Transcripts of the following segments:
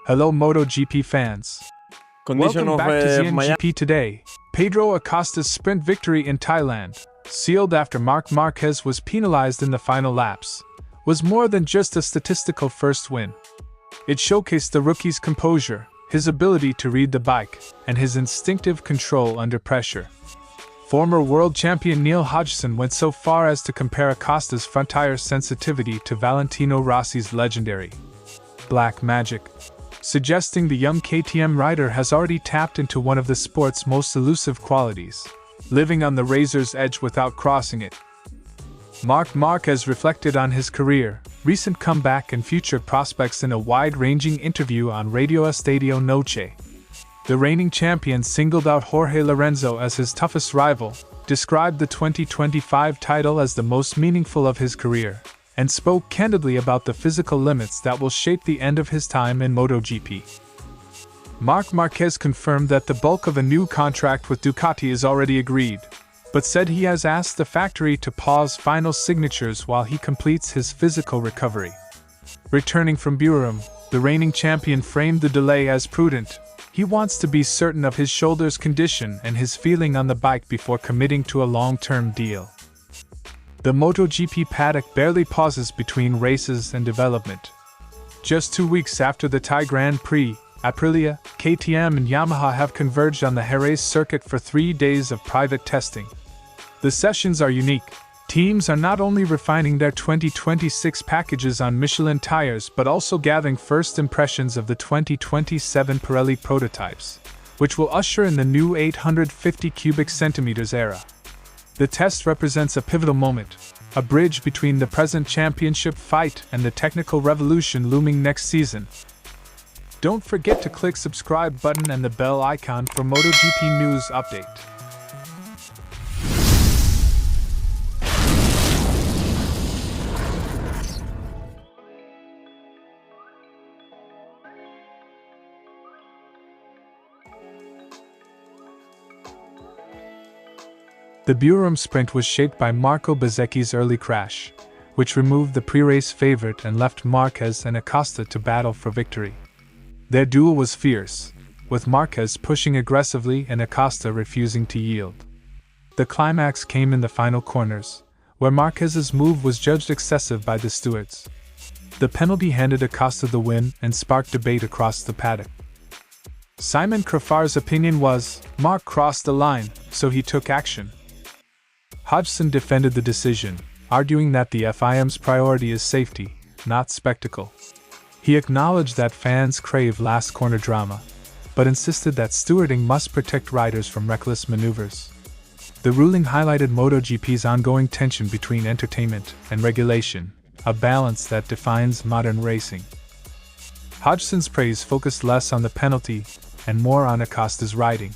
Hello MotoGP fans. Condition Welcome of back to Miami. ZNGP Today. Pedro Acosta's sprint victory in Thailand, sealed after Marc Márquez was penalized in the final laps, was more than just a statistical first win. It showcased the rookie's composure, his ability to read the bike, and his instinctive control under pressure. Former world champion Neil Hodgson went so far as to compare Acosta's front tire sensitivity to Valentino Rossi's legendary black magic, suggesting the young KTM rider has already tapped into one of the sport's most elusive qualities, living on the razor's edge without crossing it. Marc Márquez reflected on his career, recent comeback and future prospects in a wide-ranging interview on Radioestadio Noche. The reigning champion singled out Jorge Lorenzo as his toughest rival, described the 2025 title as the most meaningful of his career, and spoke candidly about the physical limits that will shape the end of his time in MotoGP. Marc Márquez confirmed that the bulk of a new contract with Ducati is already agreed, but said he has asked the factory to pause final signatures while he completes his physical recovery. Returning from Buram, the reigning champion framed the delay as prudent. He wants to be certain of his shoulder's condition and his feeling on the bike before committing to a long-term deal. The MotoGP paddock barely pauses between races and development. Just 2 weeks after the Thai Grand Prix, Aprilia, KTM and Yamaha have converged on the Jerez circuit for 3 days of private testing. The sessions are unique. Teams are not only refining their 2026 packages on Michelin tires but also gathering first impressions of the 2027 Pirelli prototypes, which will usher in the new 850 cubic centimeters era. The test represents a pivotal moment, a bridge between the present championship fight and the technical revolution looming next season. Don't forget to click subscribe button and the bell icon for MotoGP news update. The Buram sprint was shaped by Marco Bezzecchi's early crash, which removed the pre-race favorite and left Marquez and Acosta to battle for victory. Their duel was fierce, with Marquez pushing aggressively and Acosta refusing to yield. The climax came in the final corners, where Marquez's move was judged excessive by the stewards. The penalty handed Acosta the win and sparked debate across the paddock. Simon Crafar's opinion was, Marc crossed the line, so he took action. Hodgson defended the decision, arguing that the FIM's priority is safety, not spectacle. He acknowledged that fans crave last corner drama, but insisted that stewarding must protect riders from reckless maneuvers. The ruling highlighted MotoGP's ongoing tension between entertainment and regulation, a balance that defines modern racing. Hodgson's praise focused less on the penalty and more on Acosta's riding.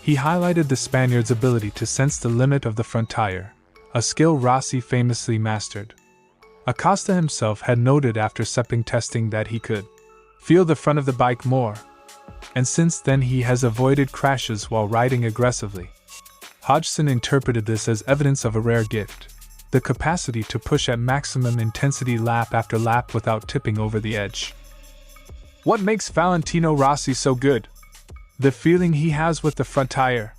He highlighted the Spaniard's ability to sense the limit of the front tire, a skill Rossi famously mastered. Acosta himself had noted after stepping testing that he could feel the front of the bike more, and since then he has avoided crashes while riding aggressively. Hodgson interpreted this as evidence of a rare gift, the capacity to push at maximum intensity lap after lap without tipping over the edge. What makes Valentino Rossi so good? The feeling he has with the front tire.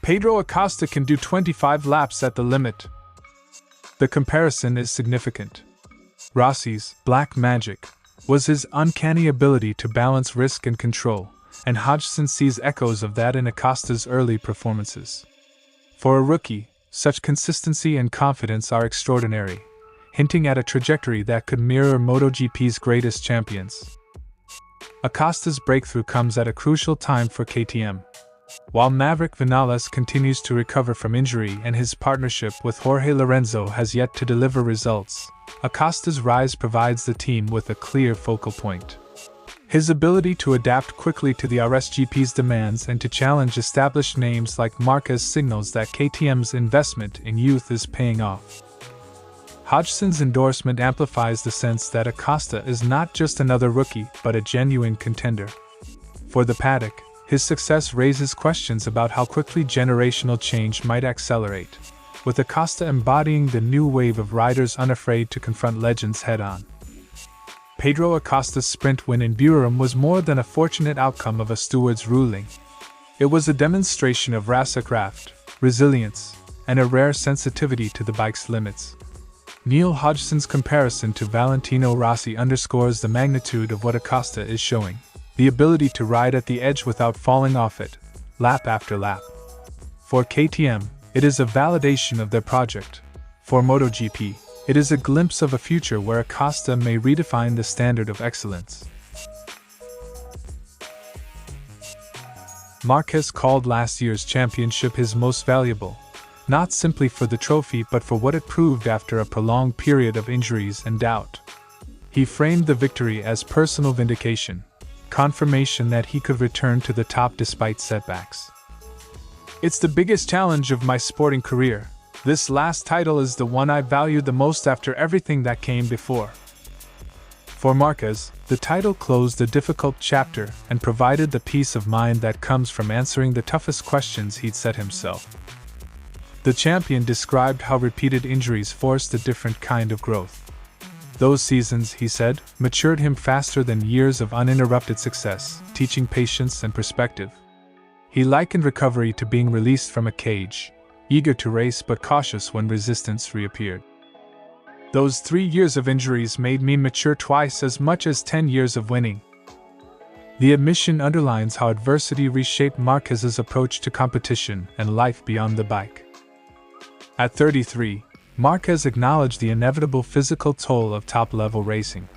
Pedro Acosta can do 25 laps at the limit. The comparison is significant. Rossi's black magic was his uncanny ability to balance risk and control, and Hodgson sees echoes of that in Acosta's early performances. For a rookie, such consistency and confidence are extraordinary, hinting at a trajectory that could mirror MotoGP's greatest champions. Acosta's breakthrough comes at a crucial time for KTM. While Maverick Vinales continues to recover from injury and his partnership with Jorge Lorenzo has yet to deliver results, Acosta's rise provides the team with a clear focal point. His ability to adapt quickly to the RSGP's demands and to challenge established names like Marquez signals that KTM's investment in youth is paying off. Hodgson's endorsement amplifies the sense that Acosta is not just another rookie but a genuine contender. For the paddock, his success raises questions about how quickly generational change might accelerate, with Acosta embodying the new wave of riders unafraid to confront legends head-on. Pedro Acosta's sprint win in Buram was more than a fortunate outcome of a steward's ruling. It was a demonstration of racecraft, resilience, and a rare sensitivity to the bike's limits. Neil Hodgson's comparison to Valentino Rossi underscores the magnitude of what Acosta is showing, the ability to ride at the edge without falling off it, lap after lap. For KTM, it is a validation of their project. For MotoGP, it is a glimpse of a future where Acosta may redefine the standard of excellence. Marquez called last year's championship his most valuable, not simply for the trophy but for what it proved after a prolonged period of injuries and doubt. He framed the victory as personal vindication, confirmation that he could return to the top despite setbacks. "It's the biggest challenge of my sporting career. This last title is the one I valued the most after everything that came before." For Marquez, the title closed a difficult chapter and provided the peace of mind that comes from answering the toughest questions he'd set himself. The champion described how repeated injuries forced a different kind of growth. Those seasons, he said, matured him faster than years of uninterrupted success, teaching patience and perspective. He likened recovery to being released from a cage, eager to race but cautious when resistance reappeared. "Those 3 years of injuries made me mature twice as much as 10 years of winning." The admission underlines how adversity reshaped Marquez's approach to competition and life beyond the bike. At 33, Marquez acknowledged the inevitable physical toll of top-level racing.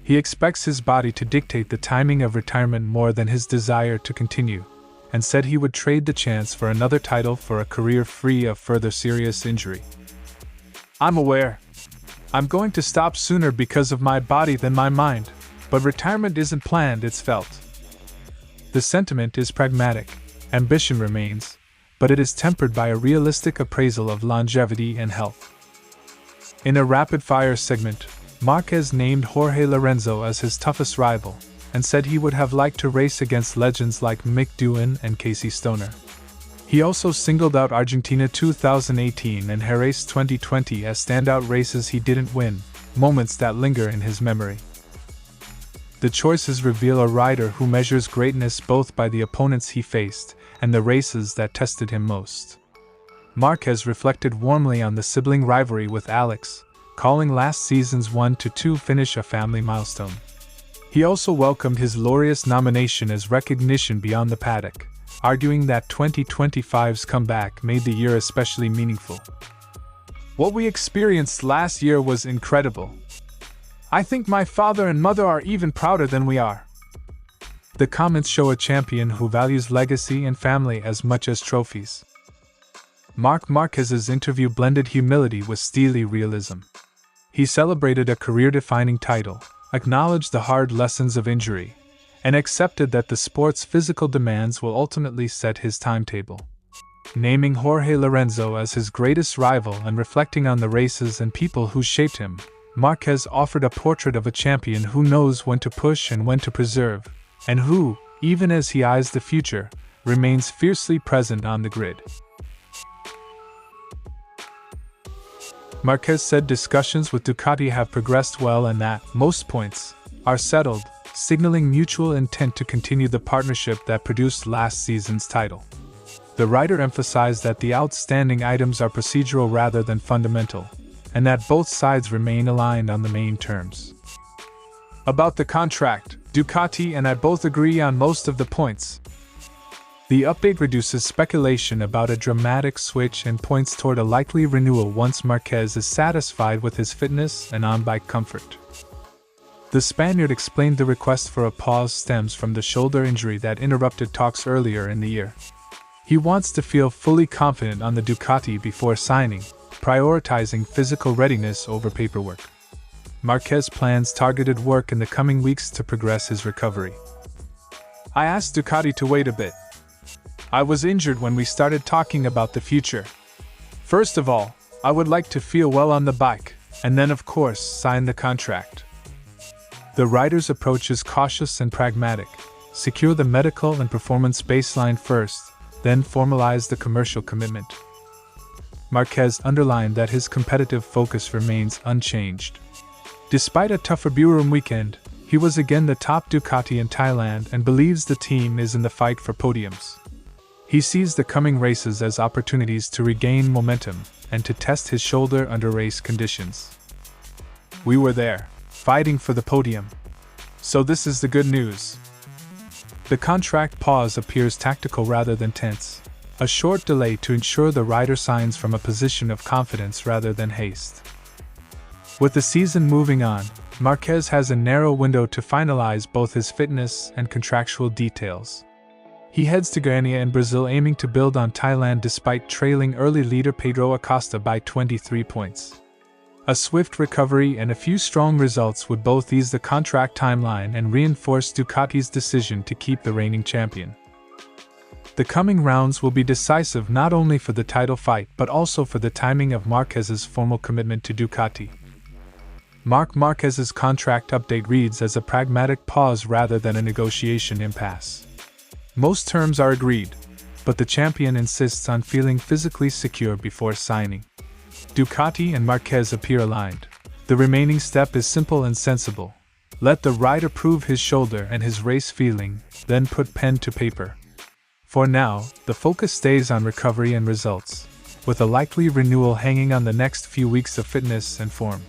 He expects his body to dictate the timing of retirement more than his desire to continue, and said he would trade the chance for another title for a career free of further serious injury. "I'm aware. I'm going to stop sooner because of my body than my mind, but retirement isn't planned, it's felt." The sentiment is pragmatic. Ambition remains, but it is tempered by a realistic appraisal of longevity and health. In a rapid-fire segment, Marquez named Jorge Lorenzo as his toughest rival, and said he would have liked to race against legends like Mick Doohan and Casey Stoner. He also singled out Argentina 2018 and Jerez 2020 as standout races he didn't win, moments that linger in his memory. The choices reveal a rider who measures greatness both by the opponents he faced and the races that tested him most. Marquez reflected warmly on the sibling rivalry with Alex, calling last season's 1-2 finish a family milestone. He also welcomed his laureus nomination as recognition beyond the paddock, arguing that 2025's comeback made the year especially meaningful. "What we experienced last year was incredible. I think my father and mother are even prouder than we are." The comments show a champion who values legacy and family as much as trophies. Marc Márquez's interview blended humility with steely realism. He celebrated a career-defining title, acknowledged the hard lessons of injury, and accepted that the sport's physical demands will ultimately set his timetable. Naming Jorge Lorenzo as his greatest rival and reflecting on the races and people who shaped him, Marquez offered a portrait of a champion who knows when to push and when to preserve, and who, even as he eyes the future, remains fiercely present on the grid. Marquez said discussions with Ducati have progressed well and that most points are settled, signaling mutual intent to continue the partnership that produced last season's title. The rider emphasized that the outstanding items are procedural rather than fundamental, and that both sides remain aligned on the main terms. About the contract, Ducati and I both agree on most of the points. The update reduces speculation about a dramatic switch and points toward a likely renewal once Marquez is satisfied with his fitness and on-bike comfort. The Spaniard explained the request for a pause stems from the shoulder injury that interrupted talks earlier in the year. He wants to feel fully confident on the Ducati before signing, prioritizing physical readiness over paperwork. Marquez plans targeted work in the coming weeks to progress his recovery. "I asked Ducati to wait a bit. I was injured when we started talking about the future. First of all, I would like to feel well on the bike, and then of course sign the contract." The rider's approach is cautious and pragmatic. Secure the medical and performance baseline first, then formalize the commercial commitment. Marquez underlined that his competitive focus remains unchanged. Despite a tougher Buram weekend, He was again the top Ducati in Thailand and believes the team is in the fight for podiums. He sees the coming races as opportunities to regain momentum and to test his shoulder under race conditions. We were there, fighting for the podium. So this is the good news. The contract pause appears tactical rather than tense, a short delay to ensure the rider signs from a position of confidence rather than haste. With the season moving on, Marquez has a narrow window to finalize both his fitness and contractual details. He heads to Goiânia in Brazil aiming to build on Thailand despite trailing early leader Pedro Acosta by 23 points. A swift recovery and a few strong results would both ease the contract timeline and reinforce Ducati's decision to keep the reigning champion. The coming rounds will be decisive not only for the title fight but also for the timing of Marquez's formal commitment to Ducati. Marc Márquez's contract update reads as a pragmatic pause rather than a negotiation impasse. Most terms are agreed, but the champion insists on feeling physically secure before signing. Ducati and Marquez appear aligned. The remaining step is simple and sensible. Let the rider prove his shoulder and his race feeling, then put pen to paper. For now, the focus stays on recovery and results, with a likely renewal hanging on the next few weeks of fitness and form.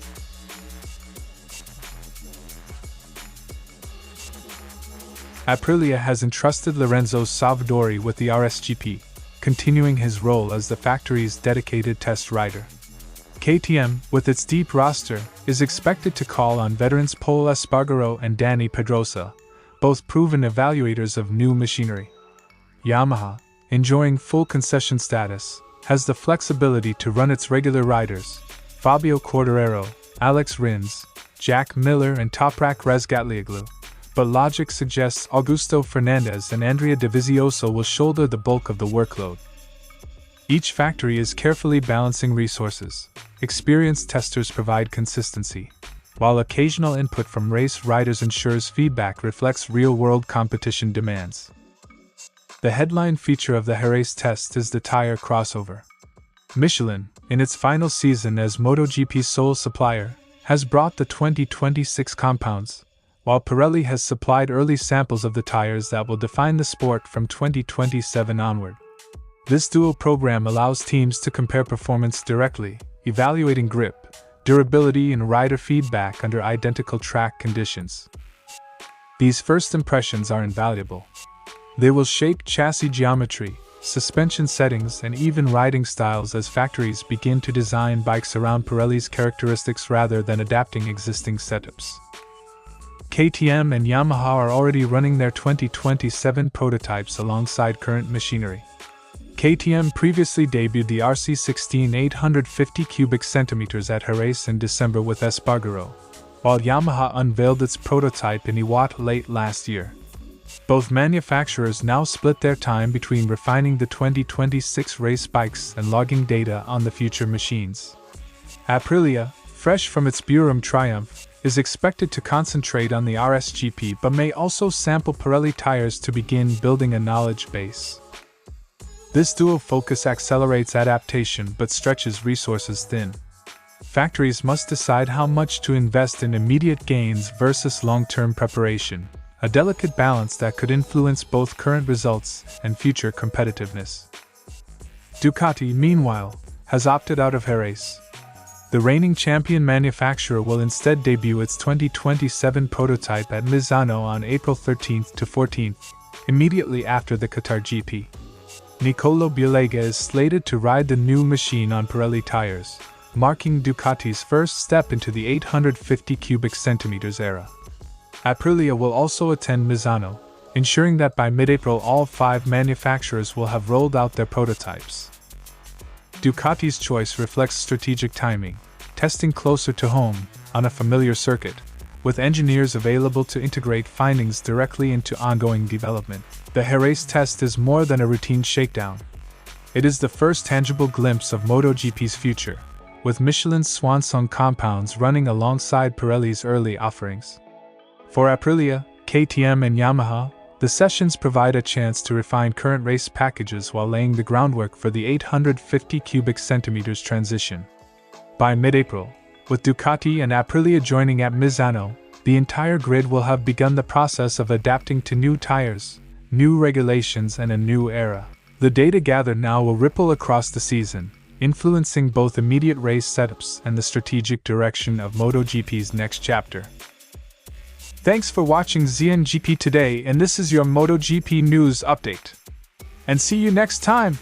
Aprilia has entrusted Lorenzo Savadori with the RSGP, continuing his role as the factory's dedicated test rider. KTM, with its deep roster, is expected to call on veterans Pol Espargaro and Dani Pedrosa, both proven evaluators of new machinery. Yamaha, enjoying full concession status, has the flexibility to run its regular riders, Fabio Quartararo, Alex Rins, Jack Miller and Toprak Razgatlioglu, but logic suggests Augusto Fernandez and Andrea Dovizioso will shoulder the bulk of the workload. Each factory is carefully balancing resources. Experienced testers provide consistency, while occasional input from race riders ensures feedback reflects real-world competition demands. The headline feature of the Jerez test is the tyre crossover. Michelin, in its final season as MotoGP's sole supplier, has brought the 2026 compounds, while Pirelli has supplied early samples of the tires that will define the sport from 2027 onward. This dual program allows teams to compare performance directly, evaluating grip, durability and rider feedback under identical track conditions. These first impressions are invaluable. They will shape chassis geometry, suspension settings and even riding styles as factories begin to design bikes around Pirelli's characteristics rather than adapting existing setups. KTM and Yamaha are already running their 2027 prototypes alongside current machinery. KTM previously debuted the RC16 850 cubic centimeters at Jerez in December with Espargaro, while Yamaha unveiled its prototype in Iwate late last year. Both manufacturers now split their time between refining the 2026 race bikes and logging data on the future machines. Aprilia, fresh from its Burum triumph, is expected to concentrate on the RSGP but may also sample Pirelli tires to begin building a knowledge base. This dual focus accelerates adaptation but stretches resources thin. Factories must decide how much to invest in immediate gains versus long-term preparation, a delicate balance that could influence both current results and future competitiveness. Ducati, meanwhile, has opted out of Jerez. The reigning champion manufacturer will instead debut its 2027 prototype at Misano on April 13th to 14th, immediately after the Qatar GP. Nicolo Bilega is slated to ride the new machine on Pirelli tires, marking Ducati's first step into the 850 cubic centimeters era. Aprilia will also attend Misano, ensuring that by mid-April all 5 manufacturers will have rolled out their prototypes. Ducati's choice reflects strategic timing, testing closer to home, on a familiar circuit, with engineers available to integrate findings directly into ongoing development. The Jerez test is more than a routine shakedown. It is the first tangible glimpse of MotoGP's future, with Michelin's swan-song compounds running alongside Pirelli's early offerings. For Aprilia, KTM and Yamaha, the sessions provide a chance to refine current race packages while laying the groundwork for the 850 cubic centimeters transition. By mid-April, with Ducati and Aprilia joining at Misano, The entire grid will have begun the process of adapting to new tires, new regulations, and a new era. The data gathered now will ripple across the season, influencing both immediate race setups and the strategic direction of MotoGP's next chapter. Thanks for watching ZNGP Today, and this is your MotoGP news update. And see you next time!